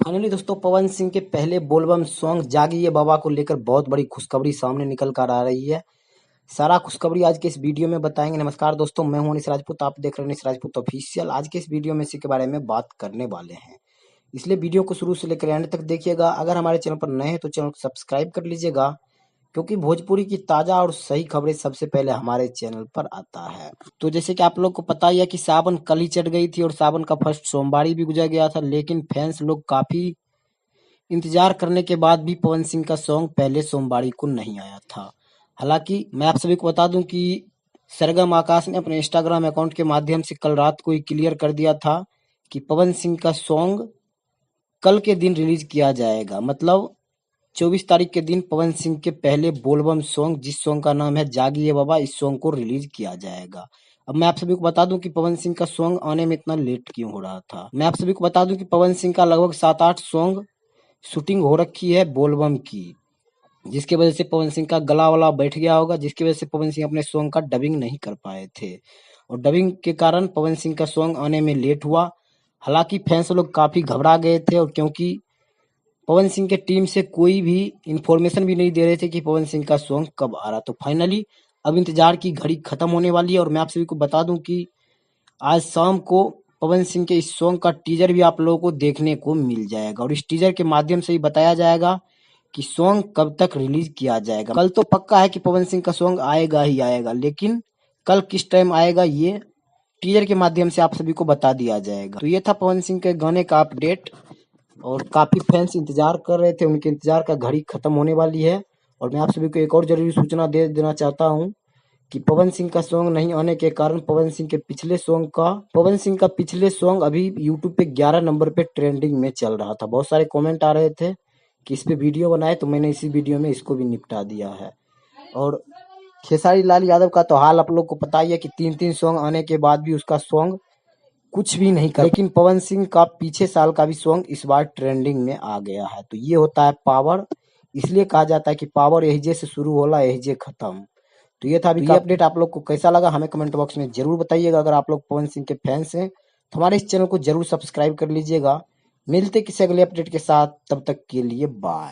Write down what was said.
Finally दोस्तों पवन सिंह के पहले बोलबम सॉन्ग जागिए बाबा को लेकर बहुत बड़ी खुशखबरी सामने निकल कर आ रही है। सारा खुशखबरी आज के इस वीडियो में बताएंगे। नमस्कार दोस्तों, मैं हूं अनिश राजपूत, आप देख रहे हैं अनिश राजपूत ऑफिशियल। आज के इस वीडियो में इसी के बारे में बात करने वाले हैं, इसलिए वीडियो को शुरू से लेकर एंड तक देखिएगा। अगर हमारे चैनल पर नए हैं तो चैनल को सब्सक्राइब कर लीजिएगा, क्योंकि भोजपुरी की ताजा और सही खबरें सबसे पहले हमारे चैनल पर आता है। तो जैसे कि आप लोग को पता ही है कि सावन कल ही चढ़ गई थी और सावन का फर्स्ट सोमवारी भी गुजर गया था, लेकिन फैंस लोग काफी इंतजार करने के बाद भी पवन सिंह का सॉन्ग पहले सोमवारी को नहीं आया था। हालांकि मैं आप सभी को बता दूं कि सरगम आकाश ने अपने इंस्टाग्राम अकाउंट के माध्यम से कल रात को ही क्लियर कर दिया था कि पवन सिंह का सॉन्ग कल के दिन रिलीज किया जाएगा। मतलब 24 तारीख के दिन पवन सिंह के पहले बोलबम सॉन्ग, जिस सॉन्ग का नाम है जागिए बाबा, इस सॉन्ग को रिलीज किया जाएगा। अब मैं आप सभी को बता दूं कि पवन सिंह का सॉन्ग आने में इतना लेट क्यों हो रहा था। मैं आप सभी को बता दूं कि पवन सिंह का लगभग 7-8 सॉन्ग शूटिंग हो रखी है बोलबम की, जिसकी वजह से पवन सिंह का गला वाला बैठ गया होगा, जिसकी वजह से पवन सिंह अपने सॉन्ग का डबिंग नहीं कर पाए थे और डबिंग के कारण पवन सिंह का सॉन्ग आने में लेट हुआ। हालांकि फैंस लोग काफी घबरा गए थे, और क्योंकि पवन सिंह के टीम से कोई भी इंफॉर्मेशन भी नहीं दे रहे थे कि पवन सिंह का सॉन्ग कब आ रहा, तो फाइनली अब इंतजार की घड़ी खत्म होने वाली है। और मैं आप सभी को बता दूं कि आज शाम को पवन सिंह के इस सॉन्ग का टीजर भी आप लोगों को देखने को मिल जाएगा, और इस टीजर के माध्यम से ही बताया जाएगा कि सॉन्ग कब तक रिलीज किया जाएगा। कल तो पक्का है कि पवन सिंह का सॉन्ग आएगा ही आएगा, लेकिन कल किस टाइम आएगा ये टीजर के माध्यम से आप सभी को बता दिया जाएगा। तो ये था पवन सिंह के गाने का अपडेट, और काफी फैंस इंतजार कर रहे थे, उनके इंतजार का घड़ी खत्म होने वाली है। और मैं आप सभी को एक और जरूरी सूचना दे देना चाहता हूँ कि पवन सिंह का सॉन्ग नहीं आने के कारण पवन सिंह का पिछले सॉन्ग अभी यूट्यूब पे 11 नंबर पे ट्रेंडिंग में चल रहा था। बहुत सारे कमेंट आ रहे थे कि इस पे वीडियो बनाए, तो मैंने इसी वीडियो में इसको भी निपटा दिया है। और खेसारी लाल यादव का तो हाल आप लोग को पता ही है कि 3-3 सॉन्ग आने के बाद भी उसका सॉन्ग कुछ भी नहीं कर, लेकिन पवन सिंह का पीछे साल का भी सॉन्ग इस बार ट्रेंडिंग में आ गया है। तो ये होता है पावर, इसलिए कहा जाता है कि पावर यही से शुरू होला यही खत्म। तो ये था अभी का अपडेट। आप लोग को कैसा लगा हमें कमेंट बॉक्स में जरूर बताइएगा। अगर आप लोग पवन सिंह के फैंस हैं तो हमारे इस चैनल को जरूर सब्सक्राइब कर लीजिएगा। मिलते किसी अगले अपडेट के साथ, तब तक के लिए बाय।